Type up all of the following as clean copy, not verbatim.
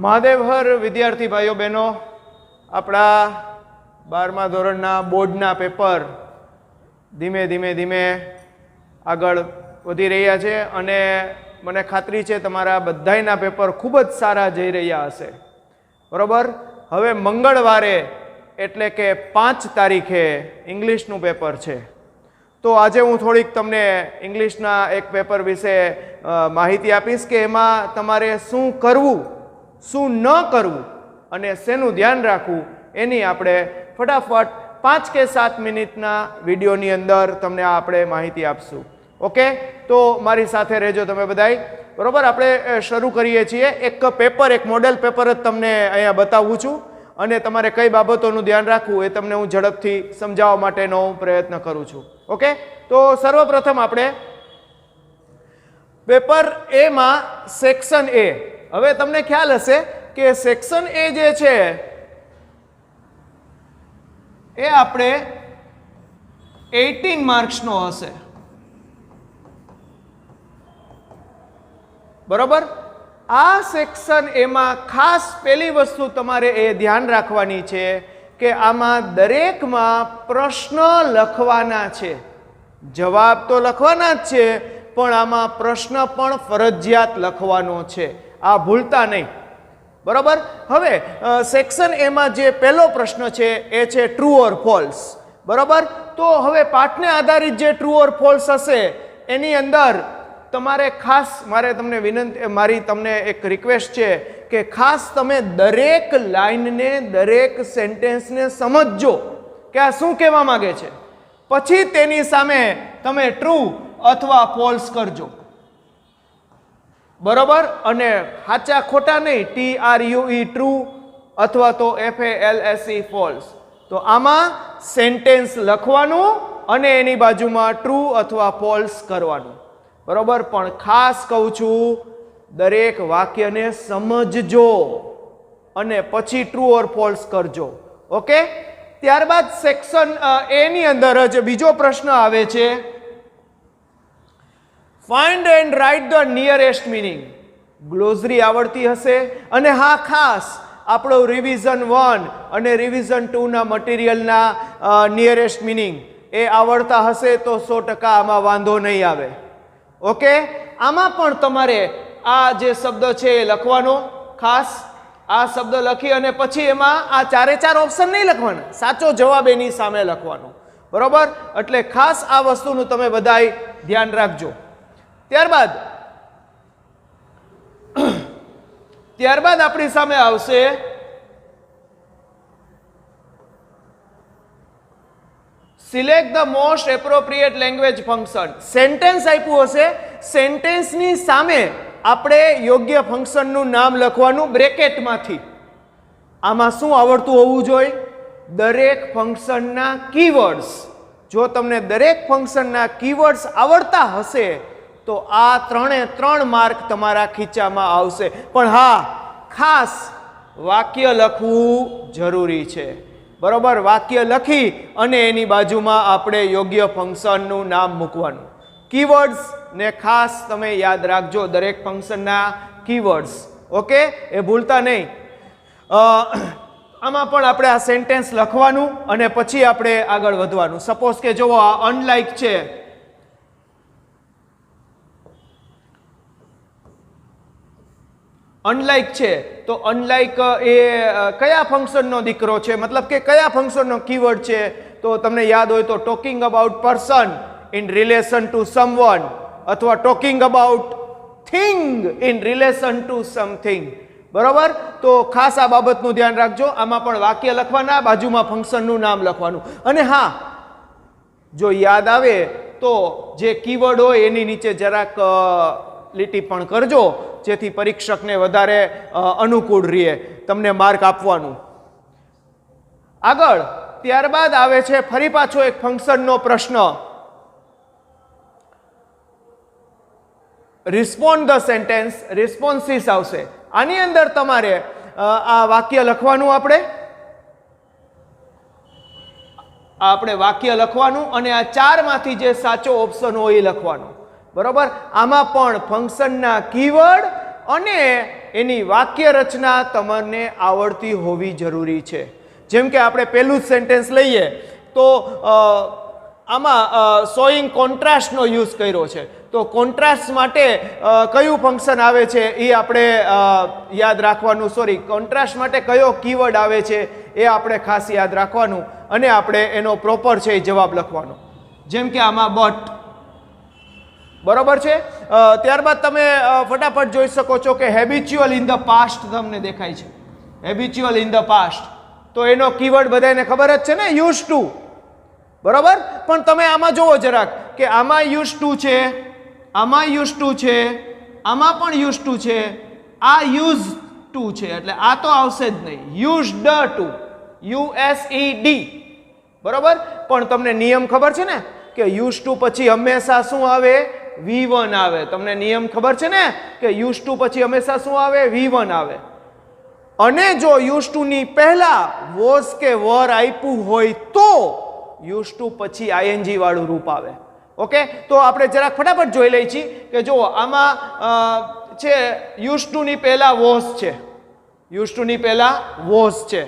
મહાદેવહર વિદ્યાર્થી ભાઈઓ બહેનો, આપણા 12મા ધોરણના બોર્ડના પેપર ધીમે ધીમે આગળ વધી રહ્યા છે અને મને ખાતરી છે તમારા બધાયના પેપર ખૂબ જ સારા જઈ રહ્યા હશે. બરાબર. હવે મંગળવારે એટલે કે 5 તારીખે ઇંગ્લિશનું પેપર છે. તો આજે હું થોડીક તમને ઇંગ્લિશના એક પેપર વિશે માહિતી આપીશ કે એમાં તમારે શું કરવું, શું ન કરવું અને શેનું ધ્યાન રાખવું એની આપણે ફટાફટ 5 કે 7 મિનિટના વિડીયોની અંદર તમને આપણે માહિતી આપશું. ઓકે, તો મારી સાથે રહેજો તમે બધાય. બરાબર. આપણે શરૂ કરીએ છીએ. એક પેપર, એક મોડેલ પેપર જ તમને અહીંયા બતાવું છું અને તમારે કઈ બાબતોનું ધ્યાન રાખવું એ તમને હું ઝડપથી સમજાવવા માટેનો પ્રયત્ન કરું છું. ઓકે, તો સર્વપ્રથમ આપણે પેપર એમાં સેક્શન એ. હવે તમને ખ્યાલ હશે કે સેક્શન એ જે છે એ આપણે 18 માર્ક્સનો હશે. બરોબર. આ સેક્શન એમાં ખાસ પહેલી વસ્તુ તમારે એ ધ્યાન રાખવાની છે કે આમાં દરેકમાં પ્રશ્ન લખવાના છે. જવાબ તો લખવાના જ છે પણ આમાં પ્રશ્ન પણ ફરજિયાત લખવાનો છે. આ ભૂલતા નહીં. બરોબર. હવે સેક્શન એમાં જે પહેલો પ્રશ્ન છે એ છે ટ્રુ ઓર ફોલ્સ. બરોબર. તો હવે પાઠને આધારિત જે ટ્રુ ઓર ફોલ્સ હશે એની અંદર તમારે ખાસ મારી તમને એક રિક્વેસ્ટ છે કે ખાસ તમે દરેક લાઈનને, દરેક સેન્ટેન્સને સમજજો કે આ શું કહેવા માંગે છે. પછી તેની સામે તમે ટ્રુ અથવા ફોલ્સ કરજો. બરોબર. અને સાચા ખોટા નહીં, TRUE ટ્રુ અથવા તો FALSE ફોલ્સ. તો આમાં સેન્ટેન્સ લખવાનું અને એની બાજુમાં ટ્રુ અથવા ફોલ્સ કરવાનું. બરોબર. પણ ખાસ કહું છું દરેક વાક્યને સમજજો અને પછી ટ્રુ ઓર ફોલ્સ કરજો. ઓકે. ત્યારબાદ સેક્શન એ ની અંદર જ બીજો પ્રશ્ન આવે છે, find and write the nearest meaning. Glossary આવડતી હશે અને હા, ખાસ આપણો રિવિઝન 1 અને રિવિઝન 2 ના મટીરિયલના નિયરેસ્ટ મિનિંગ એ આવડતા હશે તો 100% આમાં વાંધો નહીં આવે. ઓકે. આમાં પણ તમારે આ જે શબ્દ છે એ લખવાનો. ખાસ આ શબ્દ લખી અને પછી એમાં આ 4 ઓપ્શન નહીં લખવાના, સાચો જવાબ એની સામે લખવાનો. બરોબર. એટલે ખાસ આ વસ્તુનું તમે બધાય ધ્યાન રાખજો. ત્યારબાદ આપણી સામે આવશે select the most appropriate language function. Sentence આપ્યું હશે, સેન્ટેન્સની સામે આપણે યોગ્ય ફંક્શનનું નામ લખવાનું બ્રેકેટમાંથી. આમાં શું આવડતું હોવું જોઈએ? દરેક ફંક્શનના કીવર્ડ્સ. જો તમને દરેક ફંક્શનના કીવર્ડ્સ આવડતા હશે તો આ 3 માર્ક તમારા ખીચામાં આવશે. પણ હા, ખાસ વાક્ય લખવું જરૂરી છે. બરોબર. વાક્ય લખી અને એની બાજુમાં આપણે યોગ્ય ફંક્શનનું નામ મૂકવાનું. કીવર્ડ્સ ને ખાસ તમે યાદ રાખજો, દરેક ફંક્શનના કીવર્ડ્સ. ઓકે, એ ભૂલતા નહીં. આમાં પણ આપણે આ સેન્ટેન્સ લખવાનું અને પછી આપણે આગળ વધવાનું. સપોઝ કે જો આ અનલાઇક છે, અનલાઇક છે તો અનલાઇક એ કયા ફંક્શનનો દીકરો છે, મતલબ કે કયા ફંક્શનનો કીવર્ડ છે? તો તમને યાદ હોય તો talking about person in relation to someone અથવા talking about thing in relation to something. બરોબર. તો ખાસ આ બાબતનું ધ્યાન રાખજો. આમાં પણ વાક્ય લખવાના, બાજુમાં ફંક્શનનું નામ લખવાનું. અને હા, જો યાદ આવે તો જે કીવર્ડ હોય એની નીચે જરાક લીટી પણ કરજો જેથી પરીક્ષકને વધારે અનુકૂળ રહે તમને માર્ક આપવાનું. આગળ ત્યારબાદ આવે છે ફરી પાછો એક ફંક્શનનો પ્રશ્ન, રિસ્પોન્ડ ધ સેન્ટેન્સ. રિસ્પોન્સિસ આવશે. આની અંદર તમારે આ વાક્ય લખવાનું, આપણે વાક્ય લખવાનું અને આ 4 માંથી જે સાચો ઓપ્શન હોય એ લખવાનો. બરોબર. આમાં પણ ફંક્શનના કીવર્ડ અને એની વાક્ય રચના તમને આવડતી હોવી જરૂરી છે. જેમ કે આપણે પહેલું જ સેન્ટેન્સ લઈએ તો આમાં શોઈંગ કોન્ટ્રાસ્ટનો યુઝ કર્યો છે. તો કોન્ટ્રાસ્ટ માટે કયું ફંક્શન આવે છે એ આપણે યાદ રાખવાનું. સોરી, કોન્ટ્રાસ્ટ માટે કયો કીવર્ડ આવે છે એ આપણે ખાસ યાદ રાખવાનું અને આપણે એનો પ્રોપર છે એ જવાબ લખવાનો. જેમ કે આમાં બટ, બરોબર છે. ત્યારબાદ તમે ફટાફટ જોઈ શકો છો કે હેબિચ્યુઅલ ઇન ધ પાસ્ટ તમને દેખાય છે. હેબિચ્યુઅલ ઇન ધ પાસ્ટ, તો એનો કીવર્ડ બધાને ખબર જ છે ને, યુઝ ટુ. બરોબર, પણ તમે આમાં જોવો જરાક કે આમાં યુઝ ટુ છે, આમાં યુઝ ટુ છે, આમાં પણ યુઝ ટુ છે, આ યુઝ ટુ છે, એટલે આ તો આવશે જ નહીં. Used to, USED. બરોબર, પણ તમને નિયમ ખબર છે ને કે યુઝ ટુ પછી હંમેશા શું આવે? V1 આવે. તમને નિયમ ખબર છે ને કે યુઝ ટુ પછી હંમેશા શું આવે? V1 આવે. અને જો યુઝ ટુ ની પહેલા વોઝ કે વર આપ્યું હોય તો યુઝ ટુ પછી ING વાળું રૂપ આવે. ઓકે, તો આપણે જરાક ફટાફટ જોઈ લઈએ છીએ કે જો આમાં છે યુઝ ટુ ની પહેલા વોઝ છે, યુઝ ટુ ની પહેલા વોઝ છે,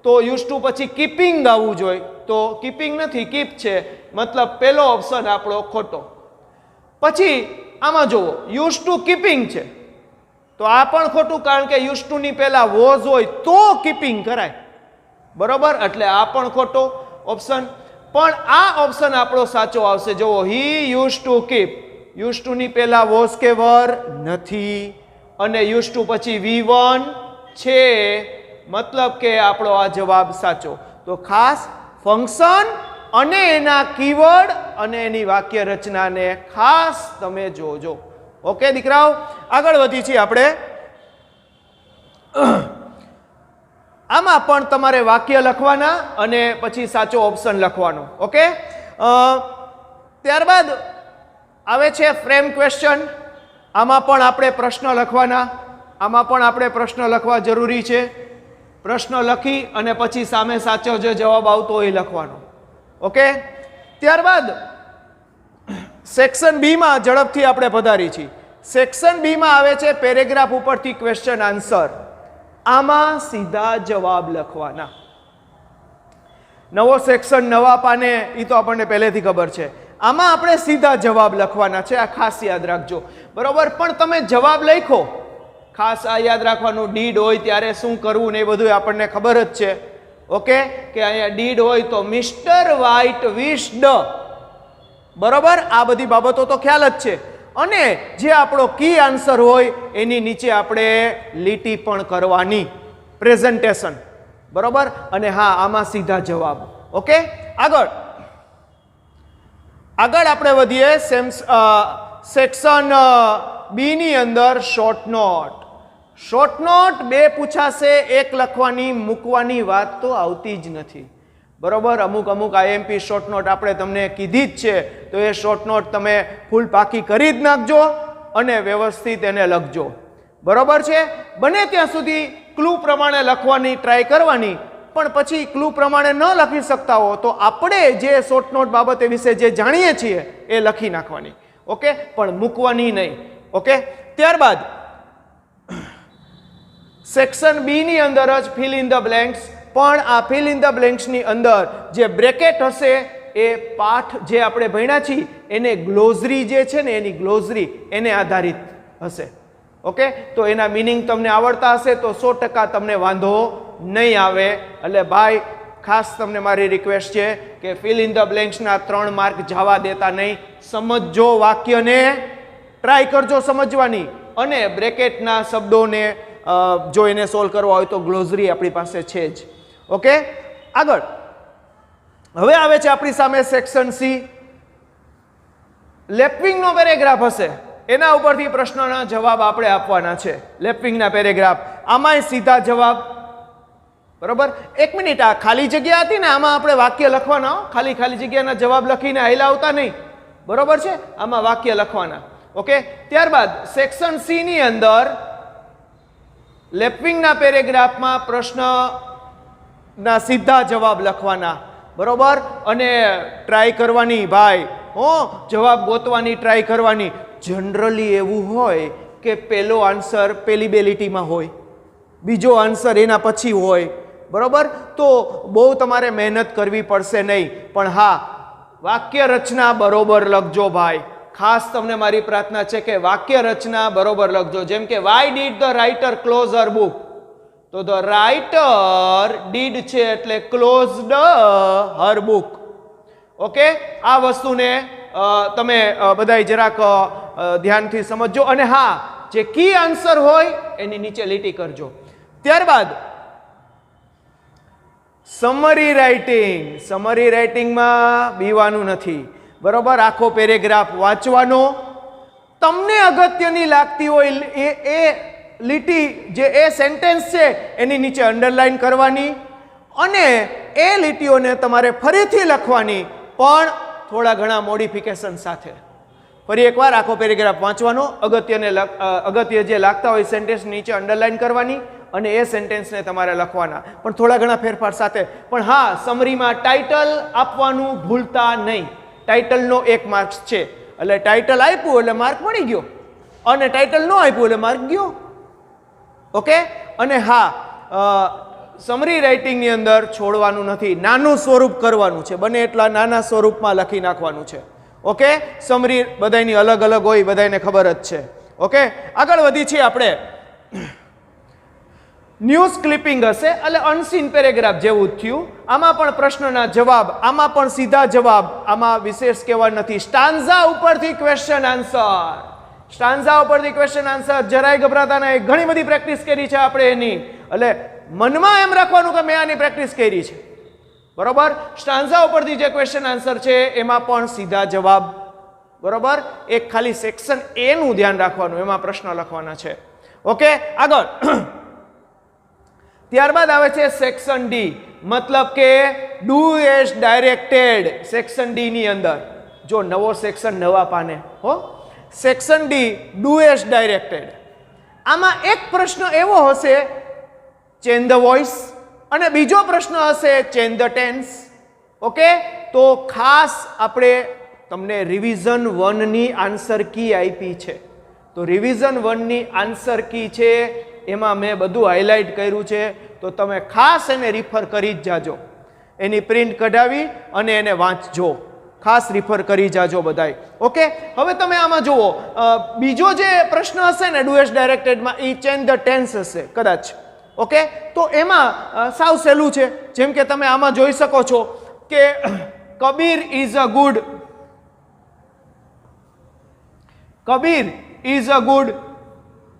તો યુઝ ટુ પછી કીપિંગ આવવું જોઈએ. તો કીપિંગ નથી, કીપ છે, મતલબ પહેલો ઓપ્શન આપણો ખોટો. પછી આમાં જુઓ યુઝ ટુ કીપિંગ છે, તો આ પણ ખોટું, કારણ કે યુઝ ટુ ની પહેલા વોઝ હોય તો કીપિંગ કરાય. બરોબર, એટલે આ પણ ખોટો ઓપ્શન. પણ આ ઓપ્શન આપણો સાચો આવશે. જુઓ, he use to keep, use to ની પહેલા વોઝ કે વર નથી અને યુઝ ટુ પછી V1 છે, મતલબ કે આપણો આ જવાબ સાચો. તો ખાસ ફંક્શન અને એના કીવર્ડ અને એની વાક્ય રચનાને ખાસ તમે જોજો. ઓકે દીકરાઓ, આગળ વધી છીએ આપણે. આમાં પણ તમારે વાક્ય લખવાના અને પછી સાચો ઓપ્શન લખવાનો. ઓકે, ત્યારબાદ આવે છે ફ્રેમ ક્વેશ્ચન. આમાં પણ આપણે પ્રશ્ન લખવાના, આમાં પણ આપણે પ્રશ્ન લખવા જરૂરી છે. પ્રશ્ન લખી અને પછી સામે સાચો જે જવાબ આવતો હોય એ લખવાનો. ઓકે, ત્યારબાદ સેક્શન બી માં ઝડપથી આપણે પધારી છીએ. સેક્શન બી માં આવે છે પેરેગ્રાફ ઉપરથી ક્વેશ્ચન આન્સર. આમાં સીધા જવાબ લખવાના. નવો સેક્શન નવા પાને, એ તો આપણને પહેલેથી ખબર છે. આમાં આપણે સીધા જવાબ લખવાના છે, આ ખાસ યાદ રાખજો. બરોબર, પણ તમે જવાબ લખો, ખાસ આ યાદ રાખવાનું, ડીડ હોય ત્યારે શું કરવું ને એ બધું આપણને ખબર જ છે. ઓકે, કે અહીંયા ડીડ હોય તો મિસ્ટર વ્હાઇટ વિશ્ડ. બરોબર, આ બધી બાબતો તો ખ્યાલ જ છે. અને જે આપણો કી આન્સર હોય એની નીચે આપણે લીટી પણ કરવાની, પ્રેઝન્ટેશન. બરોબર, અને હા, આમાં સીધા જવાબ. ઓકે, આગળ આપણે વધીએ. સેક્શન બી ની અંદર શોર્ટ નોટ. શોર્ટ નોટ બે પૂછાશે, એક લખવાની, મૂકવાની વાત તો આવતી જ નથી. બરોબર, અમુક IMP શોર્ટ નોટ આપણે તમને કીધી જ છે, તો એ શોર્ટ નોટ તમે ફૂલ પાકી કરી જ નાખજો અને વ્યવસ્થિત એને લખજો. બરોબર છે, બને ત્યાં સુધી ક્લુ પ્રમાણે લખવાની ટ્રાય કરવાની, પણ પછી ક્લુ પ્રમાણે ન લખી શકતા હો તો આપણે જે શોર્ટ નોટ બાબતે વિશે જે જાણીએ છીએ એ લખી નાખવાની. ઓકે, પણ મૂકવાની નહીં. ઓકે, ત્યારબાદ સેક્શન બી ની અંદર જ ફિલ ઇન ધ બ્લેન્ક્સ. પણ આ ફિલ ઇન ધ બ્લેન્ક્સની અંદર જે બ્રેકેટ હશે એ પાઠ જે આપણે ભણ્યા છીએ એને ગ્લોઝરી જે છે ને, એની ગ્લોઝરી એને આધારિત હશે. ઓકે, તો એના મિનિંગ તમને આવડતા હશે તો 100% તમને વાંધો નહીં આવે. એટલે ભાઈ ખાસ તમને મારી રિક્વેસ્ટ છે કે ફિલ ઇન ધ બ્લેન્ક્સના 3 માર્ક જવા દેતા નહીં. સમજો વાક્યને, ટ્રાય કરજો સમજવાની, અને બ્રેકેટના શબ્દોને જો એને સોલ્વ કરવા હોય તો ગ્લોઝરી આપણી પાસે છે જ. ઓકે, આગળ હવે આવે છે આપણી સામે સેક્શન સી. લેપિંગનો પેરેગ્રાફ હશે, એના ઉપરથી પ્રશ્નના જવાબ આપણે આપવાના છે. લેપિંગના પેરેગ્રાફ, આમાંય સીધા જવાબ. બરોબર, એક મિનિટ, આ ખાલી જગ્યા હતી ને, આમાં આપણે વાક્ય લખવાના. ખાલી જગ્યાના જવાબ લખીને હાઈલા આવતા નહીં. બરોબર છે, આમાં વાક્ય લખવાના. ઓકે, ત્યારબાદ સેક્શન સી ની અંદર લેપિંગના પેરેગ્રાફમાં પ્રશ્નના સીધા જવાબ લખવાના. બરોબર, અને ટ્રાય કરવાની ભાઈ, જવાબ ગોતવાની ટ્રાય કરવાની. જનરલી એવું હોય કે પહેલો આન્સર પહેલી બે લીટીમાં હોય, બીજો આન્સર એના પછી હોય, બરોબર? તો બહુ તમારે મહેનત કરવી પડશે નહીં, પણ હા વાક્ય રચના બરોબર લખજો ભાઈ. ખાસ તમને મારી પ્રાર્થના છે કે વાક્ય રચના બરોબર લખજો. જેમ કે why did the writer close her book, તો ધ રાઇટર ડીડ છે એટલે ક્લોઝડ હર બુક. ઓકે, આ વસ્તુને તમે બધાય જરાક ધ્યાનથી સમજજો. અને હા, જે કી આન્સર હોય એની નીચે લીટી કરજો. ત્યારબાદ સમરી રાઇટિંગ. સમરી રાઇટિંગમાં બીવાનું નથી, બરોબર? આખો પેરેગ્રાફ વાંચવાનો. તમને અગત્યની લાગતી હોય એ લીટી, જે એ સેન્ટેન્સ છે એની નીચે અંડરલાઈન કરવાની અને એ લીટીઓને તમારે ફરીથી લખવાની, પણ થોડા ઘણા મોડિફિકેશન સાથે. ફરી એકવાર આખો પેરેગ્રાફ વાંચવાનો, અગત્ય જે લાગતા હોય સેન્ટેન્સ નીચે અંડરલાઈન કરવાની અને એ સેન્ટેન્સને તમારે લખવાના, પણ થોડા ઘણા ફેરફાર સાથે. પણ હા, સમરીમાં ટાઇટલ આપવાનું ભૂલતા નહીં. ટાઇટલનો 1 માર્ક છે, એટલે ટાઇટલ આપ્યું એટલે માર્ક મળી ગયો, અને ટાઇટલ ન આપ્યું એટલે માર્ક ગયો. ઓકે? અને હા, સમરી રાઇટિંગની અંદર છોડવાનું નથી, નાનું સ્વરૂપ કરવાનું છે, બને એટલા નાના સ્વરૂપમાં લખી નાખવાનું છે. ઓકે? સમરી બધાની અલગ અલગ હોય, બધાને ખબર જ છે. ઓકે, આગળ વધી છીએ આપણે. ન્યૂઝ ક્લિપિંગ હશે એટલે અનસીન પેરેગ્રાફ જેવું જ થયું. આમાં પણ પ્રશ્નના જવાબ, આમાં પણ સીધા જવાબ, આમાં વિશેષ કહેવા નથી. સ્ટાન્ઝા ઉપરથી ક્વેશ્ચન આન્સર, સ્ટાન્ઝા ઉપરથી ક્વેશ્ચન આન્સર. જરાય ગભરાતા નહીં, ઘણી બધી પ્રેક્ટિસ કરી છે આપણે એની, એટલે મનમાં એમ રાખવાનું કે મેં આની પ્રેક્ટિસ કરી છે, બરોબર? સ્ટાન્ઝા ઉપરથી જે ક્વેશ્ચન આન્સર છે એમાં પણ સીધા જવાબ, બરોબર? એક ખાલી સેક્શન એ નું ધ્યાન રાખવાનું, એમાં પ્રશ્ન લખવાના છે. ઓકે, આગળ. ત્યારબાદ આવે છે સેક્શન ડી, મતલબ કે do as directed. Section D ની અંદર જો નવો સેક્શન, નવા પાને હો, section D do as directed. આમાં એક પ્રશ્ન એવો હશે, ચેન્જ ધ વોઇસ, અને બીજો પ્રશ્ન હશે ચેન્જ ધ ટેન્સ. ઓકે, તો ખાસ આપણે તમને રિવિઝન 1 ની આન્સર કી આપી છે, તો રિવિઝન 1 ની આન્સર કી છે એમાં મેં બધું હાઇલાઇટ કર્યું છે, તો તમે ખાસ એને રિફર કરી જ જાજો. એની પ્રિન્ટ કઢાવી અને એને વાંચજો, ખાસ રિફર કરી જાજો બધાય. ઓકે, હવે તમે આમાં જુઓ, બીજો જે પ્રશ્ન હશે ને ડુ એઝ ડાયરેક્ટેડમાં, એ ચેન્જ ધ ટેન્સ હશે કદાચ. ઓકે, તો એમાં સાવ સહેલું છે. જેમ કે તમે આમાં જોઈ શકો છો કે Kabir is a good, Kabir is a good,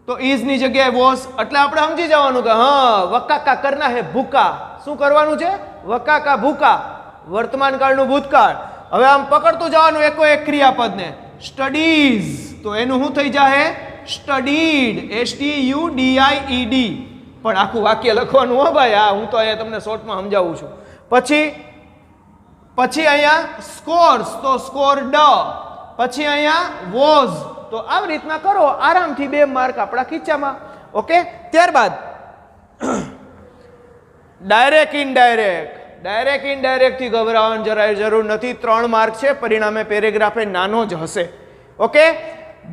તો ઇઝ ની જગ્યાએ વોઝ, એટલે આપણે સમજી જવાનું કે હા વકાકા કરના હે ભૂકા. શું કરવાનું છે? વકાકા ભૂકા, વર્તમાન કાળનું ભૂતકાળ. હવે આમ પકડતું જવાનું એકો એક ક્રિયાપદને. સ્ટડીઝ, તો એનું શું થઈ જાય? Studied, STUDIED. પણ આખું વાક્ય લખવાનું હો ભાઈ. હા, હું તો અહીંયા તમને શોર્ટમાં સમજાવું છું. પછી અહીંયા સ્કોર્સ, તો સ્કોર્ડ. પછી અહીંયા વોઝ, તો આવી રીતના કરો, આરામથી 2 માર્ક આપણા ખીચામાં. ઓકે, ત્યારબાદ ડાયરેક્ટ ઇનડાયરેક્ટ. ડાયરેક્ટ ઇનડાયરેક્ટ થી ગભરાવાની જરાય જરૂર નથી. 3 માર્ક છે, પરિણામે પેરેગ્રાફ નાનો જ હશે. ઓકે,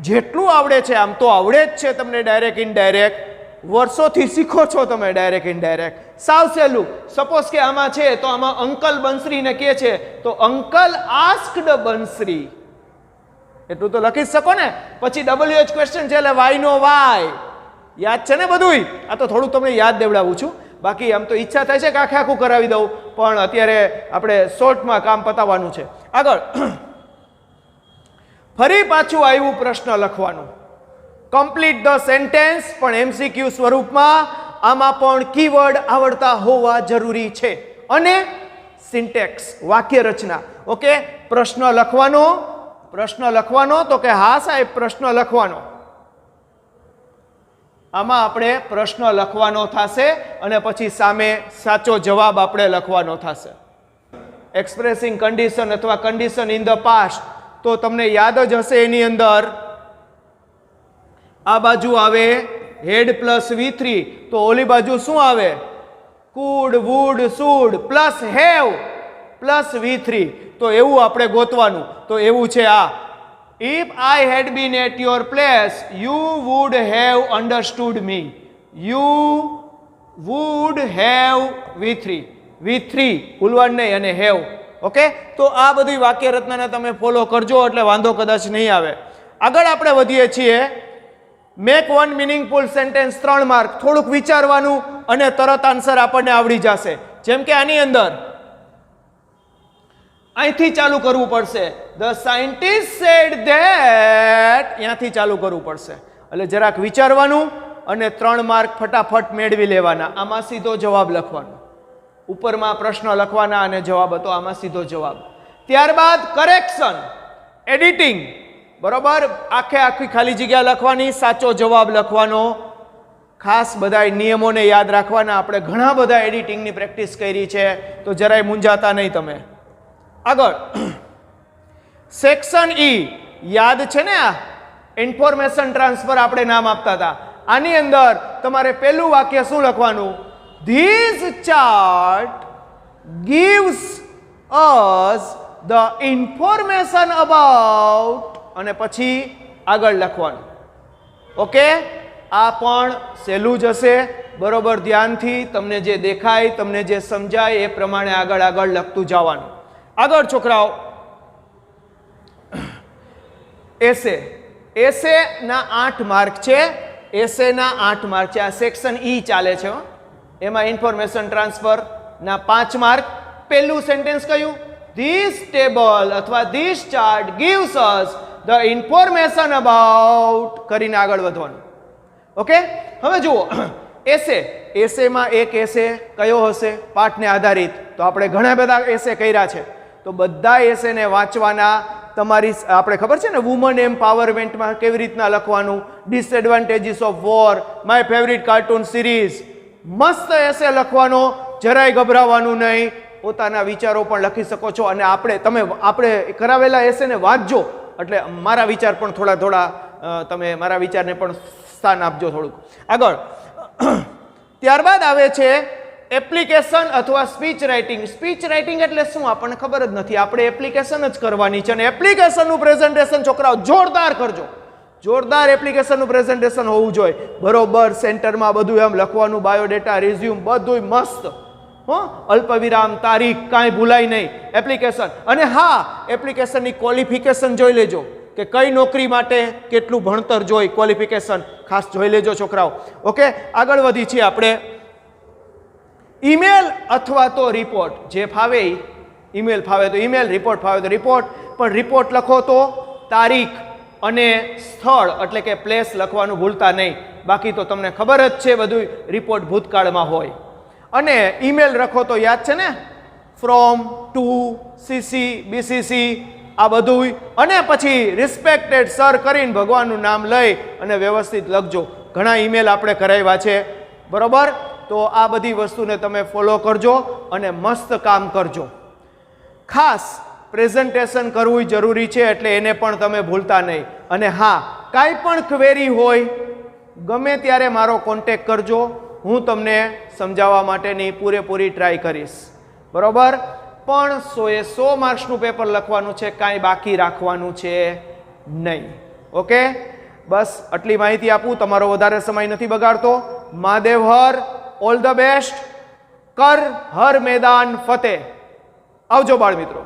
જેટલું આવડે છે આમ તો આવડે જ છે તમને ડાયરેક્ટ ઇનડાયરેક્ટ, વર્ષોથી શીખો છો તમે ડાયરેક્ટ ઇનડાયરેક્ટ. સાવ સહેલું. સપોઝ કે આમાં છે, તો આમાં અંકલ બંસરીને કહે છે, તો અંકલ આસ્ક્ડ બંસરી, એટલું તો લખી જ શકો ને. પછી WH ક્વેશ્ચન છે એટલે વાય નો વાય. યાદ છે ને બધું? આ તો થોડું તમને યાદ દેવડાવું છું, બાકી આમ તો ઈચ્છા થાય છે કે આખે આખું કરાવી દઉં, પણ અત્યારે આપણે શોર્ટમાં કામ પતાવવાનું છે. આગળ ફરી પાછું આવ્યું પ્રશ્ન લખવાનું. કમ્પ્લીટ ધ સેન્ટેન્સ, પણ MCQ સ્વરૂપમાં. આમાં પણ કીવર્ડ આવડતા હોવા જરૂરી છે, અને સિન્ટેક્સ, વાક્ય રચના. ઓકે, પ્રશ્ન લખવાનો, પ્રશ્ન લખવાનો, તો કે હા સાહેબ પ્રશ્ન લખવાનો. આમાં આપણે પ્રશ્ન લખવાનો થશે અને પછી સામે સાચો જવાબ આપણે લખવાનો થશે. એક્સપ્રેસિંગ કન્ડિશન અથવા કન્ડિશન ઇન ધ પાસ્ટ, તો તમને યાદ જ હશે એની અંદર આ બાજુ આવે હેડ પ્લસ V3, તો ઓલી બાજુ શું આવે? Could, would, should plus have plus V3. તો એવું આપણે ગોતવાનું. તો એવું છે આ If I had been at your place, you would have understood me. You would have V3 ભૂલવાનું નહીં અને have. ઓકે, તો આ બધી વાક્ય રચનાને તમે ફોલો કરજો એટલે વાંધો કદાચ નહીં આવે. આગળ આપણે વધીએ છીએ. Make one meaningful sentence 3 mark. થોડુંક વિચારવાનું અને તરત આન્સર આપણને આવડી જશે. જેમ કે આની અંદર અહીંથી ચાલુ કરવું પડશે. ધ સાયન્ટિસ્ટ સેડ ધેટ, અહીંયાથી ચાલુ કરવું પડશે. એટલે જરાક વિચારવાનું અને 3 માર્ક ફટાફટ મેળવી લેવાના. આમાં સીધો જવાબ લખવાનો, ઉપરમાં પ્રશ્ન લખવાના અને જવાબ હતો આમાં સીધો જવાબ. ત્યારબાદ કરેક્શન, એડિટિંગ. બરોબર, આખી ખાલી જગ્યા લખવાની, સાચો જવાબ લખવાનો. ખાસ બધા નિયમોને યાદ રાખવાના. આપણે ઘણા બધા એડિટિંગની પ્રેક્ટિસ કરી છે, તો જરાય મૂંઝાતા નહીં તમે. આગળ સેક્શન ઈ, યાદ છે ને, આ ઇન્ફોર્મેશન ટ્રાન્સફર આપણે નામ આપતા હતા. આની અંદર તમારે પહેલું વાક્ય શું લખવાનું? This chart gives us the information about, અને પછી આગળ લખવાનું. ઓકે, આ પણ સહેલું જ હશે. બરોબર, ધ્યાનથી તમને જે દેખાય, તમને જે સમજાય એ પ્રમાણે આગળ લખતું જવાનું. આગળ છોકરાઓ, એસે ના 8 માર્ક છે. એસે ના 8 માર્ક છે. આ સેક્શન ઈ ચાલે છે. એમાં ઇન્ફોર્મેશન ટ્રાન્સફર ના 5 માર્ક. પહેલું સેન્ટેન્સ કયું? ધીસ ટેબલ અથવા this chart gives us the information about કરીને આગળ વધવાનું. ઓકે, હવે જુઓ, એસેમાં એક એસે કયો હશે? પાઠને આધારિત. તો આપણે ઘણા બધા એસે કર્યા છે, તો બધા એસેને વાંચવાના. તમારી આપણે ખબર છે ને વુમન એમ્પાવરમેન્ટમાં કેવી રીતના લખવાનું, disadvantages of war, my favourite cartoon series. મસ્ત એસે લખવાનો, જરાય ગભરાવાનું નહીં. પોતાના વિચારો પણ લખી શકો છો. અને આપણે કરાવેલા એસેને વાંચજો એટલે મારા વિચાર પણ થોડા તમે મારા વિચારને પણ સ્થાન આપજો થોડુંક. આગળ ત્યારબાદ આવે છે એપ્લિકેશન અથવા સ્પીચ રાઇટિંગ. સ્પીચ રાઇટિંગ એટલે શું આપણને ખબર જ નથી. આપણે એપ્લિકેશન જ કરવાની છે, અને એપ્લિકેશનનું પ્રેઝન્ટેશન છોકરાઓ જોરદાર કરજો. જોરદાર એપ્લિકેશનનું પ્રેઝન્ટેશન હોવું જોઈએ. બરોબર, સેન્ટરમાં બધું એમ લખવાનું, બાયોડેટા, રિઝ્યુમ બધું મસ્ત. અલ્પવિરામ, તારીખ કાંઈ ભૂલાય નહીં. એપ્લિકેશન, અને હા, એપ્લિકેશનની ક્વોલિફિકેશન જોઈ લેજો કે કઈ નોકરી માટે કેટલું ભણતર જોઈ, ક્વોલિફિકેશન ખાસ જોઈ લેજો છોકરાઓ. ઓકે, આગળ વધી છીએ આપણે. ઈમેલ અથવા તો રિપોર્ટ, જે ફાવે. ઈમેલ ફાવે તો ઈમેલ, રિપોર્ટ ફાવે તો રિપોર્ટ. પણ રિપોર્ટ લખો તો તારીખ અને સ્થળ એટલે કે પ્લેસ લખવાનું ભૂલતા નહીં. બાકી તો તમને ખબર જ છે બધું રિપોર્ટ ભૂતકાળમાં હોય. અને ઈમેલ લખો તો યાદ છે ને, ફ્રોમ, ટુ, સીસી, બીસીસી, આ બધું. અને પછી રિસ્પેક્ટેડ સર કરીને ભગવાનનું નામ લઈ અને વ્યવસ્થિત લખજો. ઘણા ઈમેલ આપણે કરાવ્યા છે. બરોબર, તો આ બધી વસ્તુને તમે ફોલો કરજો અને મસ્ત કામ કરજો. ખાસ પ્રેઝન્ટેશન કરવું જરૂરી છે એટલે એને પણ તમે ભૂલતા નહીં. અને હા, કાંઈ પણ ક્વેરી હોય ગમે ત્યારે મારો કોન્ટેક્ટ કરજો. હું તમને સમજાવવા માટેની પૂરેપૂરી ટ્રાય કરીશ. બરોબર, પણ 100 માર્ક્સનું પેપર લખવાનું છે, કાંઈ બાકી રાખવાનું છે નહીં. ઓકે, બસ આટલી માહિતી આપું, તમારો વધારે સમય નથી બગાડતો. મહાદેવ હર, ઓલ ધ બેસ્ટ. કર હર મેદાન ફતેહ. આવજો બાળ મિત્રો.